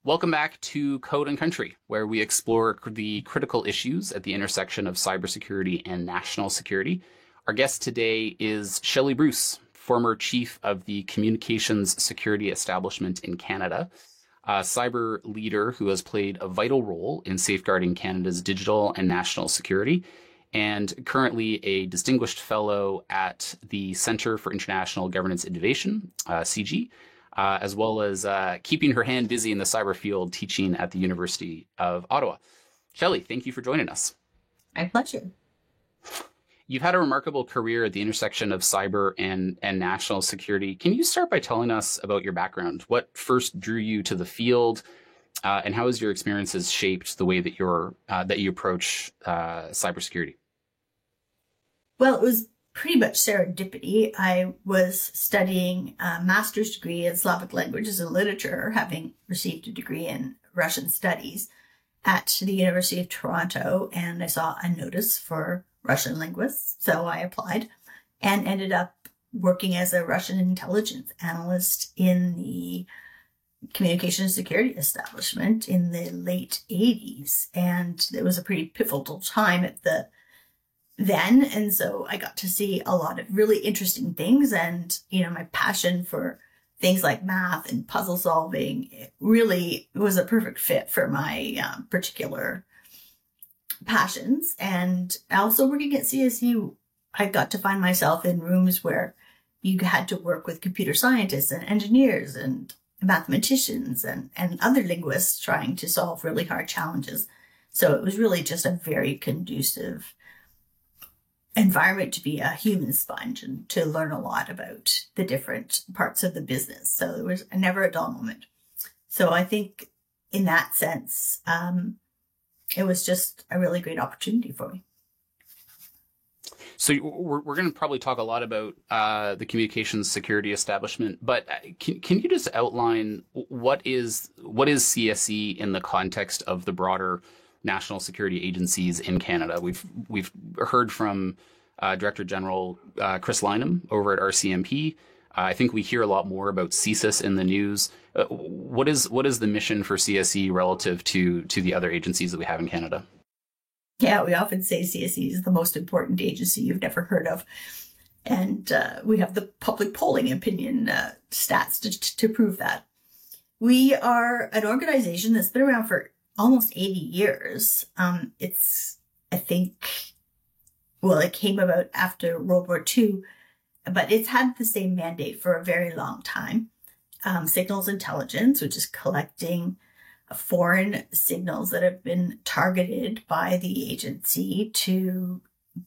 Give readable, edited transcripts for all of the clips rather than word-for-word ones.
Welcome back to Code and Country, where we explore the critical issues at the intersection of cybersecurity and national security. Our guest today is Shelley Bruce, former chief of the Communications Security Establishment in Canada, a cyber leader who has played a vital role in safeguarding Canada's digital and national security, and currently a distinguished fellow at the Centre for International Governance Innovation, CIGI, as well as keeping her hand busy in the cyber field teaching at the University of Ottawa. Shelley, thank you for joining us. My pleasure. You've had a remarkable career at the intersection of cyber and national security. Can you start by telling us about your background? What first drew you to the field, and how has your experiences shaped the way that you approach cybersecurity? Well, it was pretty much serendipity. I was studying a master's degree in Slavic languages and literature, having received a degree in Russian studies at the University of Toronto, and I saw a notice for Russian linguists, so I applied and ended up working as a Russian intelligence analyst in the Communications Security Establishment in the late 80s, and it was a pretty pivotal time at then, and so I got to see a lot of really interesting things, and my passion for things like math and puzzle solving, it really was a perfect fit for my particular passions. And also working at CSU, I got to find myself in rooms where you had to work with computer scientists and engineers and mathematicians and other linguists trying to solve really hard challenges. So it was really just a very conducive environment to be a human sponge and to learn a lot about the different parts of the business. So there was never a dull moment. So I think in that sense, it was just a really great opportunity for me. So we're going to probably talk a lot about the Communications Security Establishment, but can you just outline what is CSE in the context of the broader national security agencies in Canada? We've heard from Director General Chris Lynham over at RCMP. I think we hear a lot more about CSIS in the news. What is the mission for CSE relative to the other agencies that we have in Canada? Yeah, we often say CSE is the most important agency you've never heard of. And we have the public polling opinion stats to prove that. We are an organization that's been around for almost 80 years. It came about after World War II, but it's had the same mandate for a very long time. Signals intelligence, which is collecting foreign signals that have been targeted by the agency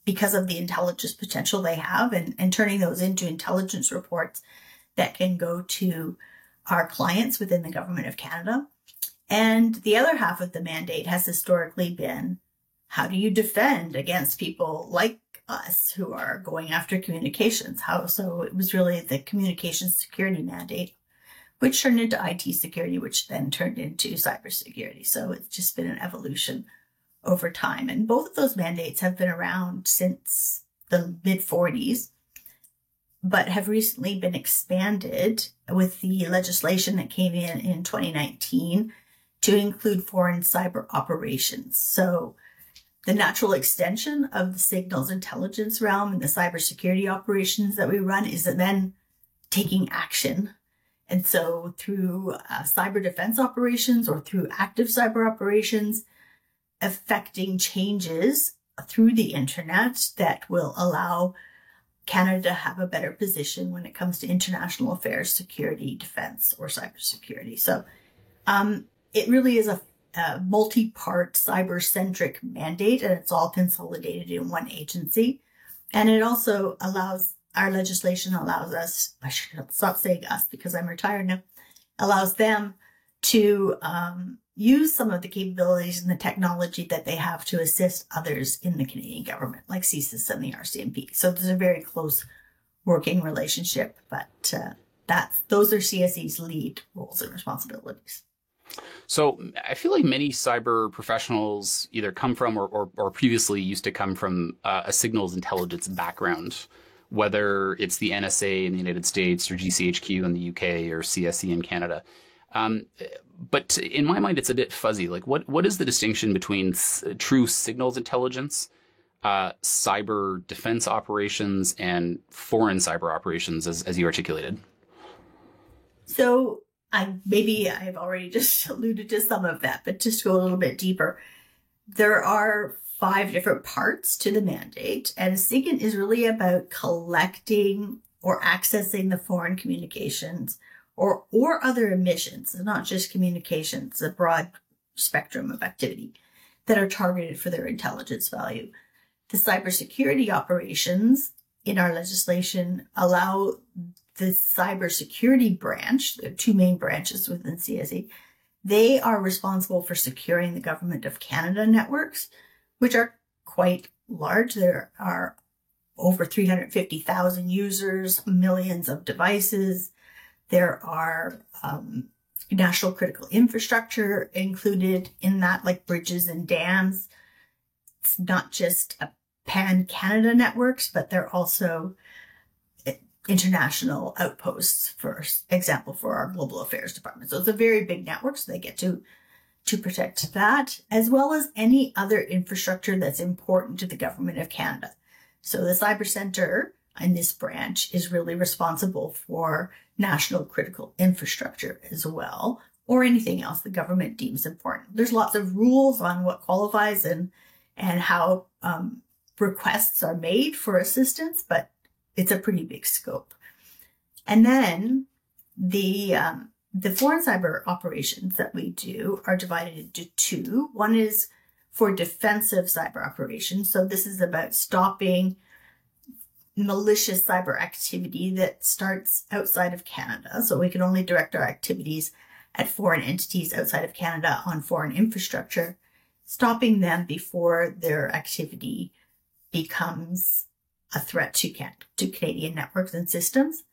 because of the intelligence potential they have, and turning those into intelligence reports that can go to our clients within the Government of Canada. And the other half of the mandate has historically been, how do you defend against people like us who are going after communications? So it was really the communications security mandate, which turned into IT security, which then turned into cybersecurity. So it's just been an evolution over time. And both of those mandates have been around since the mid-40s, but have recently been expanded with the legislation that came in 2019 to include foreign cyber operations. So the natural extension of the signals intelligence realm and the cybersecurity operations that we run is then taking action. And so through cyber defense operations or through active cyber operations, affecting changes through the internet that will allow Canada to have a better position when it comes to international affairs, security, defense, or cybersecurity. So it really is a multi-part cyber-centric mandate, and it's all consolidated in one agency. And it also our legislation allows us, I should stop saying us because I'm retired now, allows them to use some of the capabilities and the technology that they have to assist others in the Canadian government, like CSIS and the RCMP. So there's a very close working relationship, but those are CSE's lead roles and responsibilities. So I feel like many cyber professionals either come from or previously used to come from a signals intelligence background, whether it's the NSA in the United States or GCHQ in the UK or CSE in Canada. Um, but in my mind, it's a bit fuzzy. Like, what is the distinction between true signals intelligence, cyber defense operations, and foreign cyber operations, as you articulated? So I've already just alluded to some of that, but just go a little bit deeper. There are 5 different parts to the mandate, and SIGINT is really about collecting or accessing the foreign communications or other emissions, not just communications, a broad spectrum of activity that are targeted for their intelligence value. The cybersecurity operations in our legislation allow the cybersecurity branch, the 2 main branches within CSE, they are responsible for securing the Government of Canada networks, which are quite large. There are over 350,000 users, millions of devices. There are national critical infrastructure included in that, like bridges and dams. It's not just a pan-Canada networks, but they're also international outposts, for example, for our global affairs department. So it's a very big network, so they get to protect that, as well as any other infrastructure that's important to the Government of Canada. So the Cyber Centre in this branch is really responsible for national critical infrastructure as well, or anything else the government deems important. There's lots of rules on what qualifies and how requests are made for assistance, but it's a pretty big scope. And then the foreign cyber operations that we do are divided into 2. One is for defensive cyber operations. So this is about stopping malicious cyber activity that starts outside of Canada. So we can only direct our activities at foreign entities outside of Canada on foreign infrastructure, stopping them before their activity becomes a threat to Canadian networks and systems.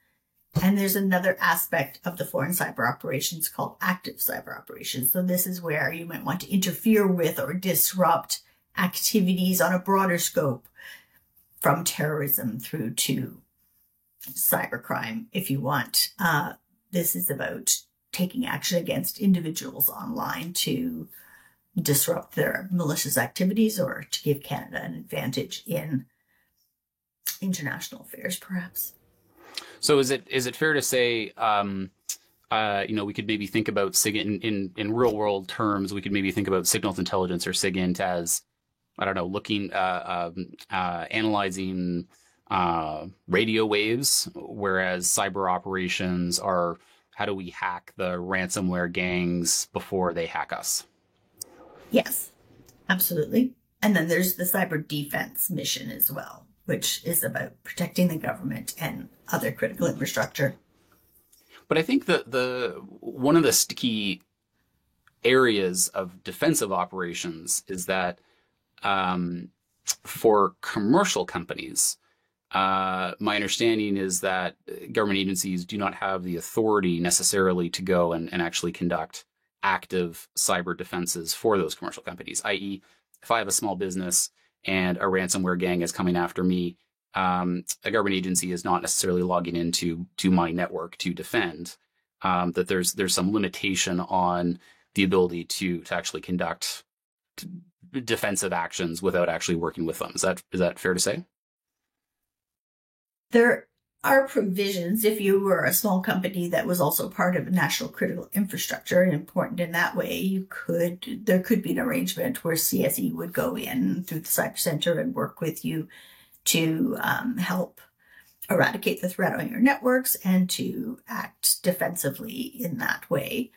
And there's another aspect of the foreign cyber operations called active cyber operations. So this is where you might want to interfere with or disrupt activities on a broader scope, from terrorism through to cybercrime, if you want. This is about taking action against individuals online to disrupt their malicious activities or to give Canada an advantage in international affairs, perhaps. So is it fair to say, we could maybe think about SIGINT in real world terms? We could maybe think about signals intelligence or SIGINT as, I don't know, looking, analyzing radio waves, whereas cyber operations are, how do we hack the ransomware gangs before they hack us? Yes, absolutely. And then there's the cyber defense mission as well, which is about protecting the government and other critical infrastructure. But I think the one of the sticky areas of defensive operations is that for commercial companies, my understanding is that government agencies do not have the authority necessarily to go and actually conduct active cyber defenses for those commercial companies, i.e., if I have a small business and a ransomware gang is coming after me, a government agency is not necessarily logging into my network to defend. That there's some limitation on the ability to actually conduct defensive actions without actually working with them. Is that fair to say? There are provisions if you were a small company that was also part of national critical infrastructure and important in that way. There could be an arrangement where CSE would go in through the Cyber Center and work with you to help eradicate the threat on your networks and to act defensively in that way.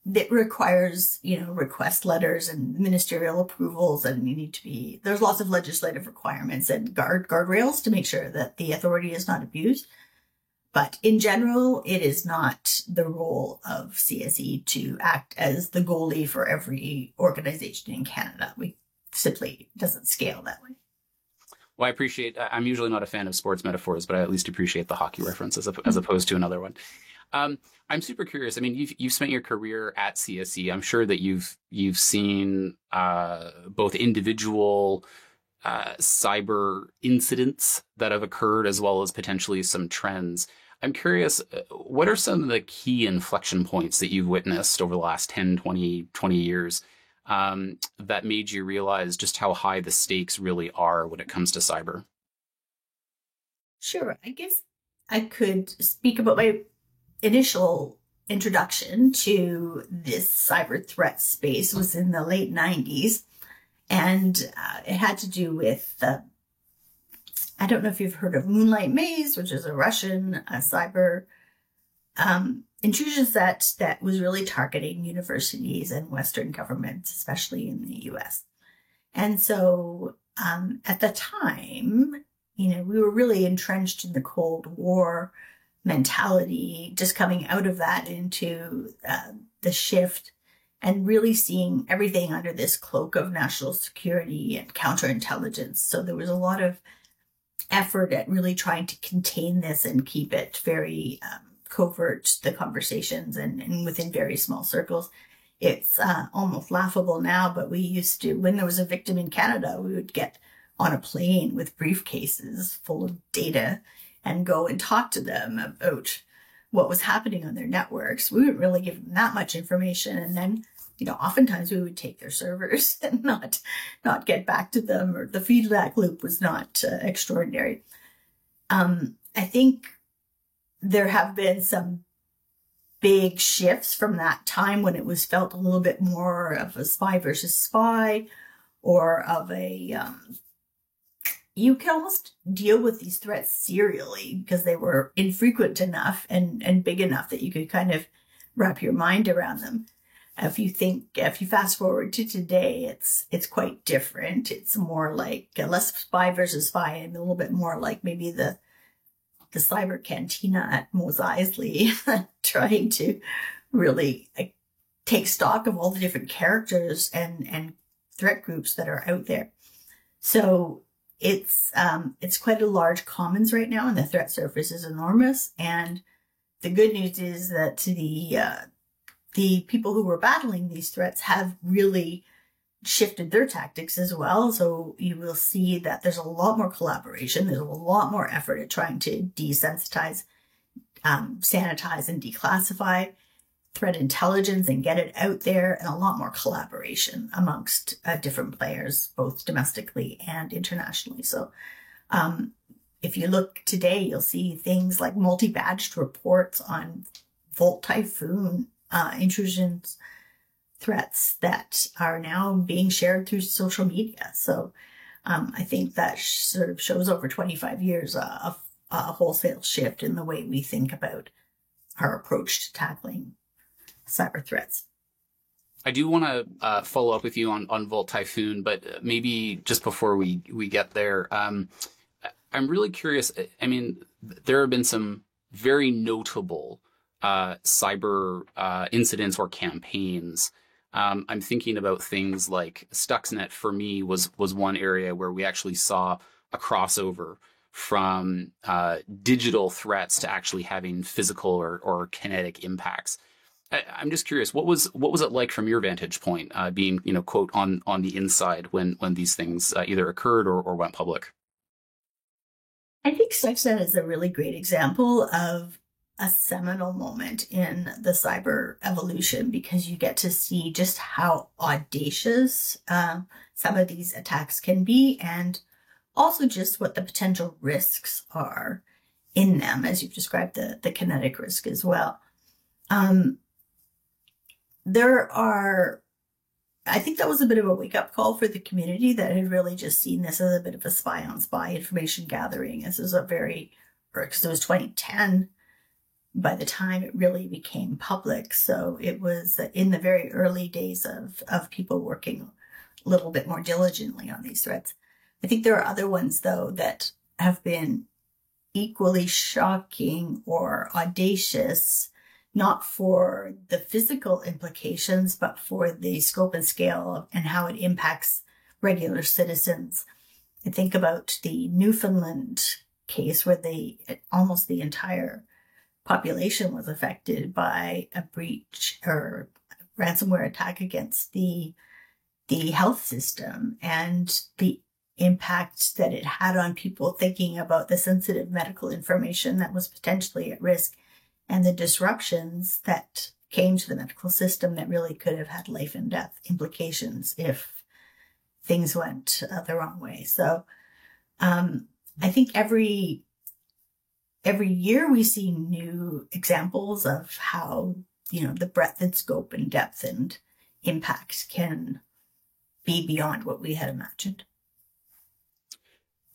That requires, request letters and ministerial approvals, and there's lots of legislative requirements and guardrails to make sure that the authority is not abused. But in general, it is not the role of CSE to act as the goalie for every organization in Canada. We simply doesn't scale that way. Well, I'm usually not a fan of sports metaphors, but I at least appreciate the hockey reference as opposed to another one. I'm super curious. I mean, you've spent your career at CSE. I'm sure that you've seen both individual cyber incidents that have occurred as well as potentially some trends. I'm curious, what are some of the key inflection points that you've witnessed over the last 10, 20 years that made you realize just how high the stakes really are when it comes to cyber? Sure. I guess I could speak about my initial introduction to this cyber threat space was in the late 90s. And it had to do with, I don't know if you've heard of Moonlight Maze, which is a Russian cyber intrusion set that was really targeting universities and Western governments, especially in the US. And so at the time, we were really entrenched in the Cold War mentality, just coming out of that into the shift and really seeing everything under this cloak of national security and counterintelligence. So there was a lot of effort at really trying to contain this and keep it very covert, the conversations, and within very small circles. It's almost laughable now, but we used to, when there was a victim in Canada, we would get on a plane with briefcases full of data and go and talk to them about what was happening on their networks. We wouldn't really give them that much information. And then, oftentimes we would take their servers and not get back to them, or the feedback loop was not extraordinary. I think there have been some big shifts from that time when it was felt a little bit more of a spy versus spy, or of a you can almost deal with these threats serially because they were infrequent enough and big enough that you could kind of wrap your mind around them. If you fast forward to today, it's quite different. It's more like less spy versus spy, and a little bit more like maybe the cyber cantina at Mos Eisley, trying to really take stock of all the different characters and threat groups that are out there. So it's quite a large commons right now, and the threat surface is enormous. And the good news is that the people who were battling these threats have really shifted their tactics as well. So you will see that there's a lot more collaboration. There's a lot more effort at trying to desensitize, sanitize, and declassify threat intelligence and get it out there, and a lot more collaboration amongst different players, both domestically and internationally. So if you look today, you'll see things like multi-badged reports on Volt Typhoon intrusions, threats that are now being shared through social media. So I think that sort of shows over 25 years of a wholesale shift in the way we think about our approach to tackling cyber threats. I do want to follow up with you on Volt Typhoon, but maybe just before we get there, I'm really curious. I mean, there have been some very notable cyber incidents or campaigns. I'm thinking about things like Stuxnet. For me, was one area where we actually saw a crossover from digital threats to actually having physical or kinetic impacts. I'm just curious, what was it like from your vantage point, being quote on the inside when these things either occurred or went public? I think Stuxnet is a really great example of a seminal moment in the cyber evolution, because you get to see just how audacious some of these attacks can be, and also just what the potential risks are in them, as you've described the kinetic risk as well. I think that was a bit of a wake-up call for the community that had really just seen this as a bit of a spy-on-spy information gathering. This is because it was 2010 by the time it really became public. So it was in the very early days of people working a little bit more diligently on these threats. I think there are other ones, though, that have been equally shocking or audacious, not for the physical implications, but for the scope and scale and how it impacts regular citizens. I think about the Newfoundland case where almost the entire population was affected by a breach or ransomware attack against the health system, and the impact that it had on people thinking about the sensitive medical information that was potentially at risk and the disruptions that came to the medical system that really could have had life and death implications if things went the wrong way. So I think every year we see new examples of how, the breadth and scope and depth and impact can be beyond what we had imagined.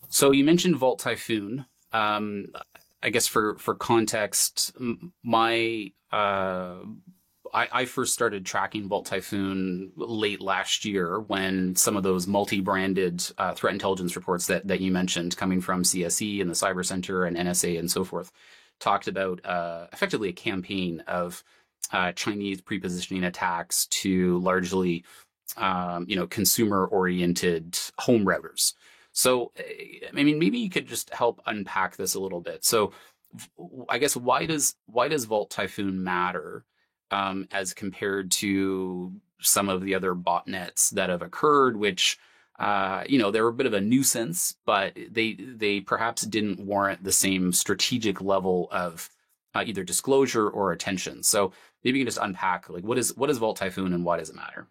So you mentioned Vault Typhoon. I guess for context, I first started tracking Vault Typhoon late last year when some of those multi-branded threat intelligence reports that you mentioned coming from CSE and the Cyber Center and NSA and so forth talked about effectively a campaign of Chinese pre-positioning attacks to largely consumer-oriented home routers. So, I mean, maybe you could just help unpack this a little bit. So, I guess why does Vault Typhoon matter as compared to some of the other botnets that have occurred, which they were a bit of a nuisance, but they perhaps didn't warrant the same strategic level of either disclosure or attention. So maybe you can just unpack what is Vault Typhoon and why does it matter?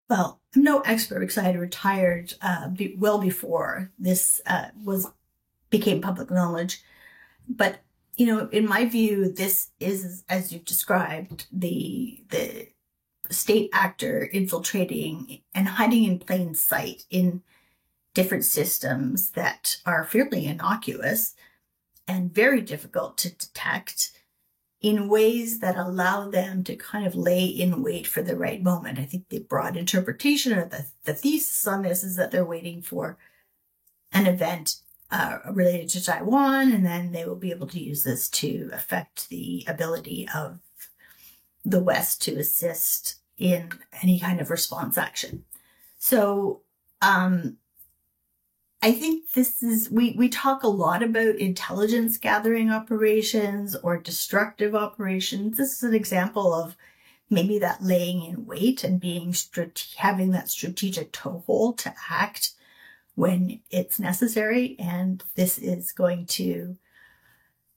Well, I'm no expert because I had retired well before this became public knowledge. But, in my view, this is, as you've described, the state actor infiltrating and hiding in plain sight in different systems that are fairly innocuous and very difficult to detect in ways that allow them to kind of lay in wait for the right moment. I think the broad interpretation or the thesis on this is that they're waiting for an event related to Taiwan, and then they will be able to use this to affect the ability of the West to assist in any kind of response action. So I think this is, we talk a lot about intelligence gathering operations or destructive operations. This is an example of maybe that laying in wait and having that strategic toehold to act when it's necessary. And this is going to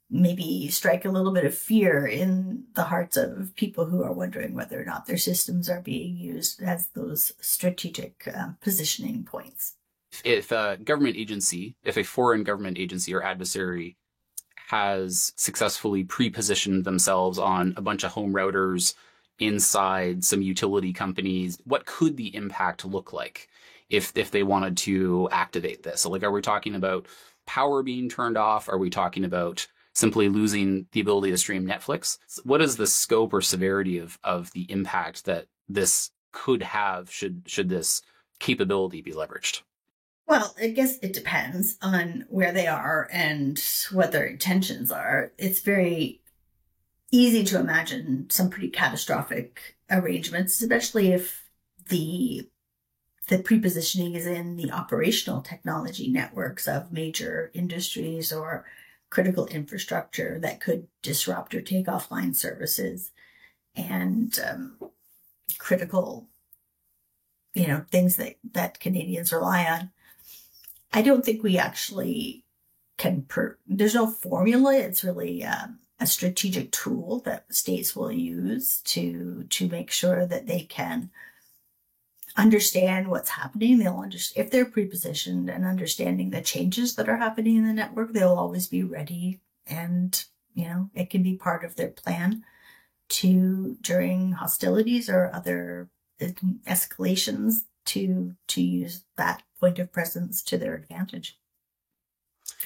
maybe strike a little bit of fear in the hearts of people who are wondering whether or not their systems are being used as those strategic positioning points. If a foreign government agency or adversary has successfully pre-positioned themselves on a bunch of home routers inside some utility companies, what could the impact look like if they wanted to activate this? So, are we talking about power being turned off? Are we talking about simply losing the ability to stream Netflix? What is the scope or severity of the impact that this could have should this capability be leveraged? Well, I guess it depends on where they are and what their intentions are. It's very easy to imagine some pretty catastrophic arrangements, especially if the pre-positioning is in the operational technology networks of major industries or critical infrastructure that could disrupt or take offline services and critical, things that Canadians rely on. I don't think we actually can, there's no formula. It's really a strategic tool that states will use to make sure that they can understand what's happening. They'll understand if they're pre-positioned and understanding the changes that are happening in the network, they'll always be ready. And, it can be part of their plan during hostilities or other escalations to use that point of presence to their advantage.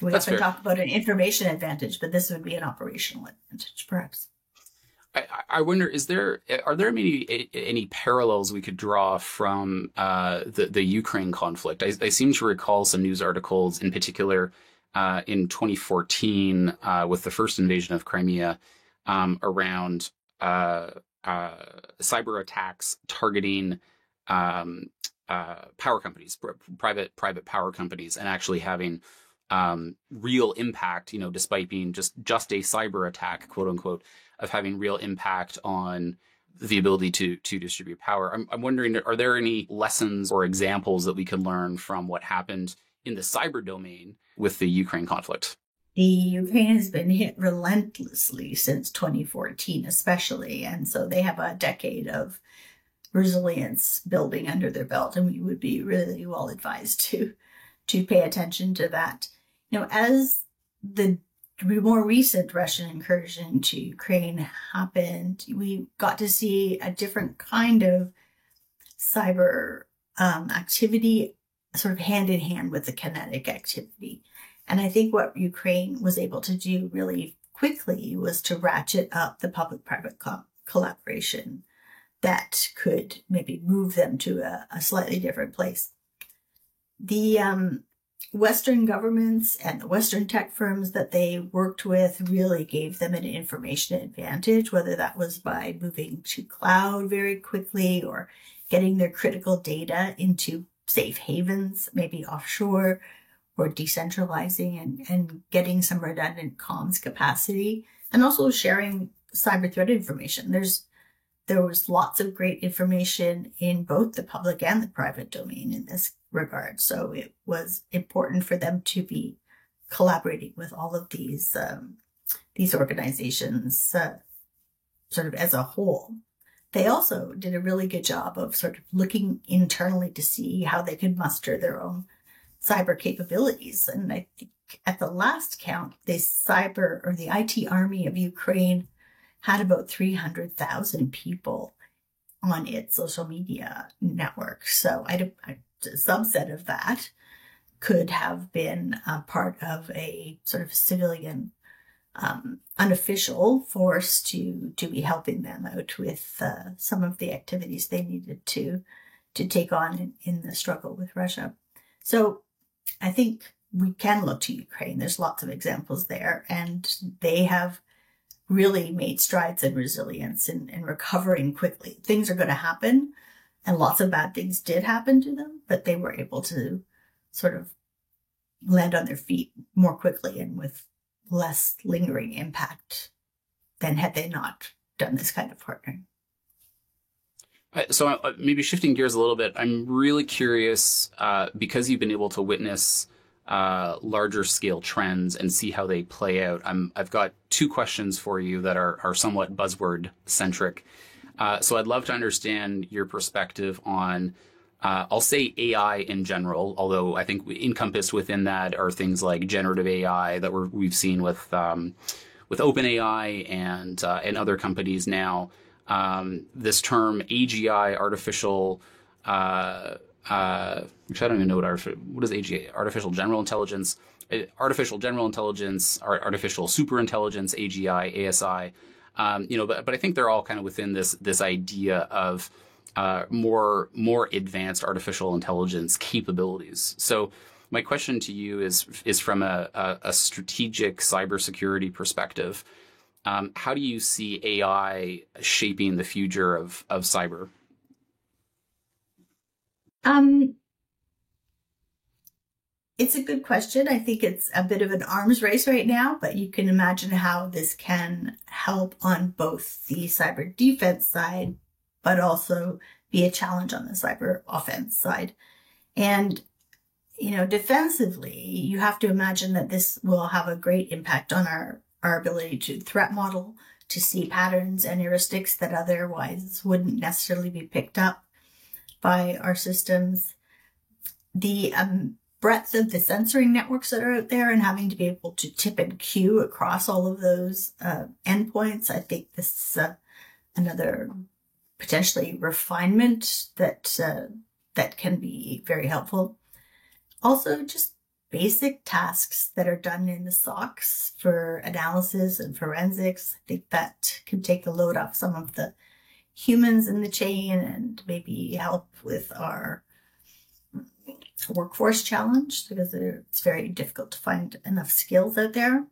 We often talk about an information advantage, but this would be an operational advantage, perhaps. I wonder, are there maybe any parallels we could draw from the Ukraine conflict? I seem to recall some news articles, in particular in 2014 with the first invasion of Crimea, around cyber attacks targeting power companies, private power companies, and actually having real impact, despite being just a cyber attack, quote unquote, of having real impact on the ability to distribute power. I'm wondering, are there any lessons or examples that we can learn from what happened in the cyber domain with the Ukraine conflict? The Ukraine has been hit relentlessly since 2014, especially. And so they have a decade of resilience building under their belt. And we would be really well advised to pay attention to that. As the more recent Russian incursion to Ukraine happened, we got to see a different kind of cyber activity, sort of hand in hand with the kinetic activity. And I think what Ukraine was able to do really quickly was to ratchet up the public-private collaboration that could maybe move them to a slightly different place. The Western governments and the Western tech firms that they worked with really gave them an information advantage, whether that was by moving to cloud very quickly or getting their critical data into safe havens, maybe offshore, or decentralizing and getting some redundant comms capacity, and also sharing cyber threat information. There was lots of great information in both the public and the private domain in this regard. So it was important for them to be collaborating with all of these organizations sort of as a whole. They also did a really good job of sort of looking internally to see how they could muster their own cyber capabilities. And I think at the last count, the IT army of Ukraine had about 300,000 people on its social media network. So a subset of that could have been a part of a sort of civilian unofficial force to be helping them out with some of the activities they needed to take on in the struggle with Russia. So I think we can look to Ukraine. There's lots of examples there, and they have really made strides in resilience and recovering quickly. Things are going to happen, and lots of bad things did happen to them, but they were able to sort of land on their feet more quickly and with less lingering impact than had they not done this kind of partnering. So maybe shifting gears a little bit, I'm really curious, because you've been able to witness larger scale trends and see how they play out. I've got two questions for you that are somewhat buzzword centric. So I'd love to understand your perspective on, I'll say AI in general, although I think encompassed within that are things like generative AI that we've seen with OpenAI and other companies now. This term AGI, artificial, which I don't even know what is AGI, artificial general intelligence, artificial super intelligence, AGI, ASI, but I think they're all kind of within this idea of more advanced artificial intelligence capabilities. So my question to you is from a strategic cybersecurity perspective. How do you see AI shaping the future of cyber? It's a good question. I think it's a bit of an arms race right now, but you can imagine how this can help on both the cyber defense side, but also be a challenge on the cyber offense side. And, defensively, you have to imagine that this will have a great impact on our ability to threat model, to see patterns and heuristics that otherwise wouldn't necessarily be picked up by our systems. The breadth of the censoring networks that are out there and having to be able to tip and queue across all of those endpoints, I think this is another potentially refinement that can be very helpful. Also, just basic tasks that are done in the SOCs for analysis and forensics. I think that can take the load off some of the humans in the chain and maybe help with our workforce challenge, because it's very difficult to find enough skills out there.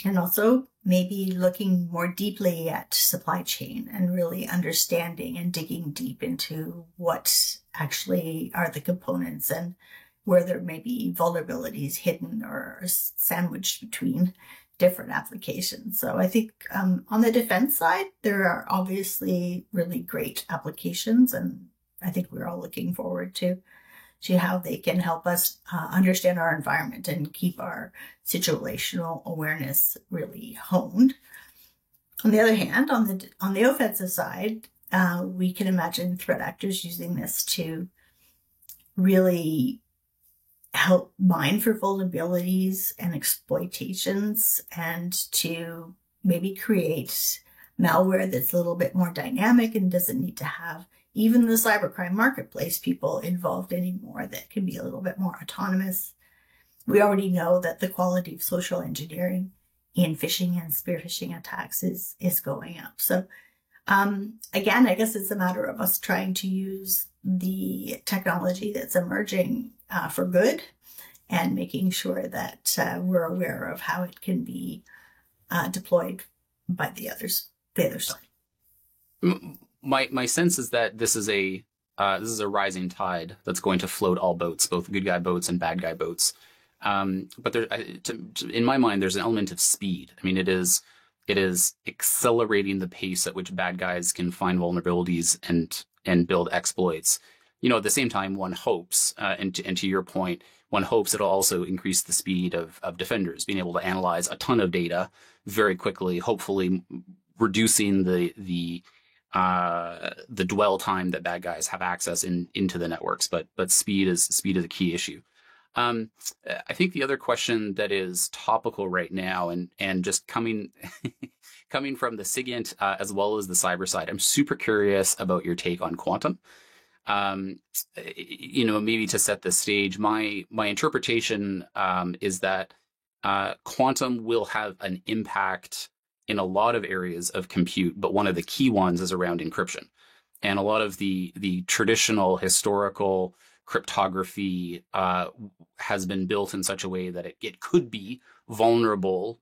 And also maybe looking more deeply at supply chain and really understanding and digging deep into what actually are the components and where there may be vulnerabilities hidden or sandwiched between different applications. So I think on the defense side, there are obviously really great applications, and I think we're all looking forward to how they can help us understand our environment and keep our situational awareness really honed. On the other hand, on the offensive side, we can imagine threat actors using this to really help mine for vulnerabilities and exploitations, and to maybe create malware that's a little bit more dynamic and doesn't need to have even the cybercrime marketplace people involved anymore, that can be a little bit more autonomous. We already know that the quality of social engineering in phishing and spear phishing attacks is going up. So again, I guess it's a matter of us trying to use the technology that's emerging for good, and making sure that we're aware of how it can be deployed by the other side. My sense is that this is a rising tide that's going to float all boats, both good guy boats and bad guy boats. But in my mind, there's an element of speed. I mean, it is accelerating the pace at which bad guys can find vulnerabilities and build exploits. At the same time, one hopes, and to your point, one hopes it'll also increase the speed of defenders being able to analyze a ton of data very quickly, hopefully reducing the dwell time that bad guys have access into the networks. But speed is a key issue. I think the other question that is topical right now, and just coming from the SIGINT as well as the cyber side, I'm super curious about your take on quantum. Maybe to set the stage, my interpretation is that quantum will have an impact in a lot of areas of compute, but one of the key ones is around encryption. And a lot of the traditional historical cryptography has been built in such a way that it could be vulnerable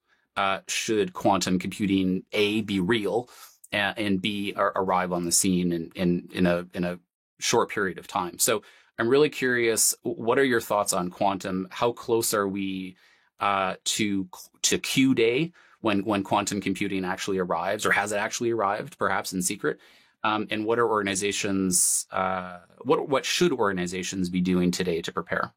should quantum computing A, be real, and B, arrive on the scene in a short period of time. So I'm really curious, what are your thoughts on quantum? How close are we to Q day, when quantum computing actually arrives, or has it actually arrived, perhaps in secret? And what are organizations, what should organizations be doing today to prepare?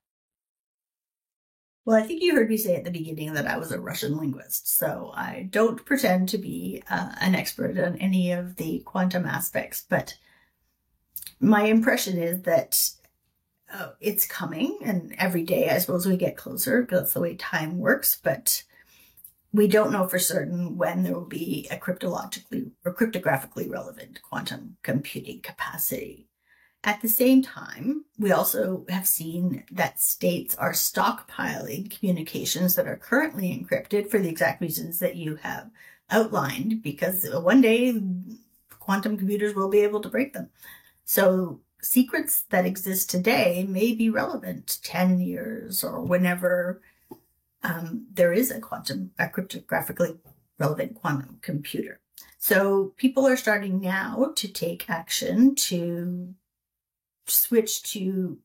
Well, I think you heard me say at the beginning that I was a Russian linguist, so I don't pretend to be an expert on any of the quantum aspects, but my impression is that it's coming, and every day I suppose we get closer, because that's the way time works, but we don't know for certain when there will be a cryptologically or cryptographically relevant quantum computing capacity. At the same time, we also have seen that states are stockpiling communications that are currently encrypted for the exact reasons that you have outlined, because one day quantum computers will be able to break them. So secrets that exist today may be relevant 10 years or whenever there is a cryptographically relevant quantum computer. So people are starting now to take action to switch to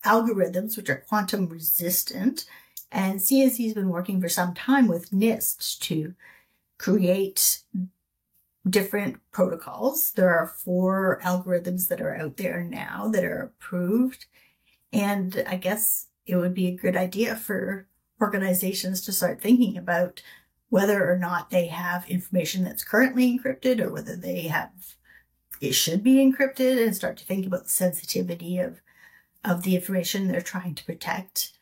algorithms which are quantum resistant. And CSE has been working for some time with NIST to create different protocols. There are 4 algorithms that are out there now that are approved. And I guess it would be a good idea for organizations to start thinking about whether or not they have information that's currently encrypted, or whether it should be encrypted, and start to think about the sensitivity of the information they're trying to protect,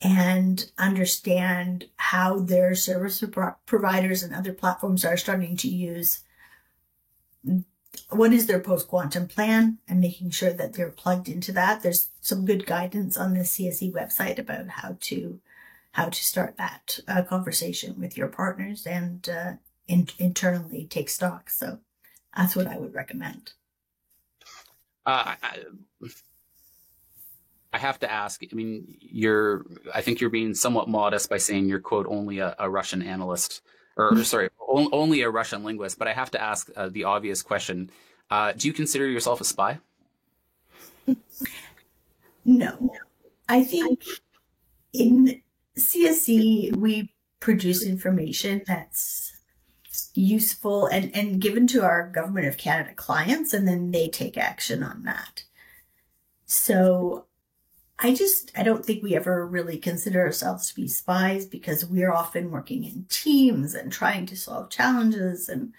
and understand how their service providers and other platforms are starting to use what is their post-quantum plan, and making sure that they're plugged into that. There's some good guidance on the CSE website about how to start that conversation with your partners and internally take stock. So that's what I would recommend. I have to ask, I mean, I think you're being somewhat modest by saying you're, quote, only a Russian analyst, or sorry, only a Russian linguist, but I have to ask the obvious question. Do you consider yourself a spy? No. I think in CSE, we produce information that's useful and given to our Government of Canada clients, and then they take action on that. So I don't think we ever really consider ourselves to be spies, because we're often working in teams and trying to solve challenges, and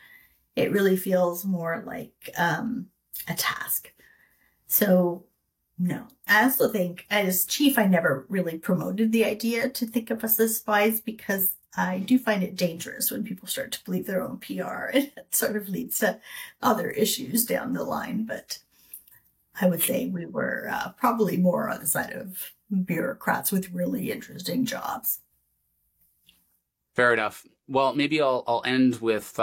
it really feels more like a task. So no, I also think as chief, I never really promoted the idea to think of us as spies, because I do find it dangerous when people start to believe their own PR, and it sort of leads to other issues down the line. But I would say we were probably more on the side of bureaucrats with really interesting jobs. Fair enough. Well, maybe I'll end with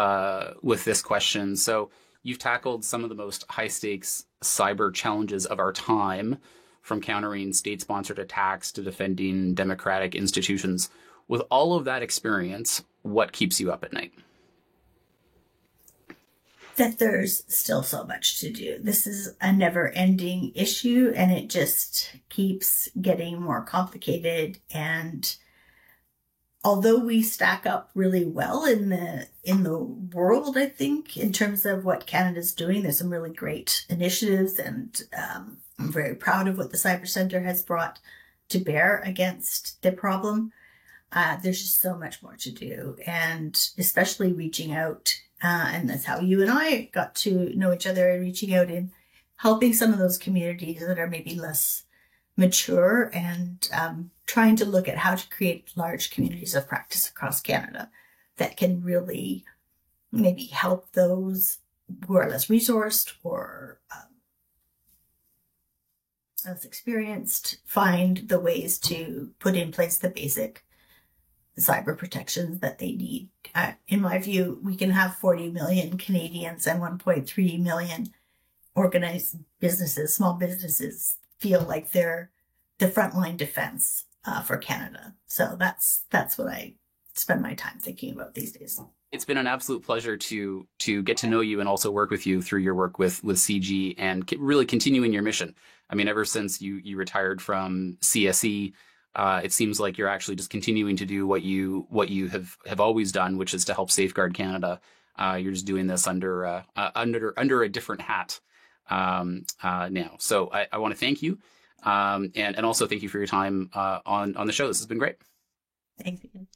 this question. So you've tackled some of the most high stakes cyber challenges of our time, from countering state-sponsored attacks to defending democratic institutions. With all of that experience, what keeps you up at night? That there's still so much to do. This is a never-ending issue, and it just keeps getting more complicated. And although we stack up really well in the world, I think, in terms of what Canada's doing, there's some really great initiatives, and I'm very proud of what the Cyber Centre has brought to bear against the problem. There's just so much more to do, and especially reaching out, and that's how you and I got to know each other, and reaching out and helping some of those communities that are maybe less mature, and trying to look at how to create large communities of practice across Canada that can really maybe help those who are less resourced or less experienced find the ways to put in place the basic cyber protections that they need. In my view, we can have 40 million Canadians and 1.3 million organized businesses, small businesses, feel like they're the frontline defense for Canada. So that's what I spend my time thinking about these days. It's been an absolute pleasure to get to know you and also work with you through your work with CG and really continuing your mission. I mean, ever since you retired from CSE, it seems like you're actually just continuing to do what you have always done, which is to help safeguard Canada. You're just doing this under a different hat now. So I want to thank you, and also thank you for your time on the show. This has been great. Thank you.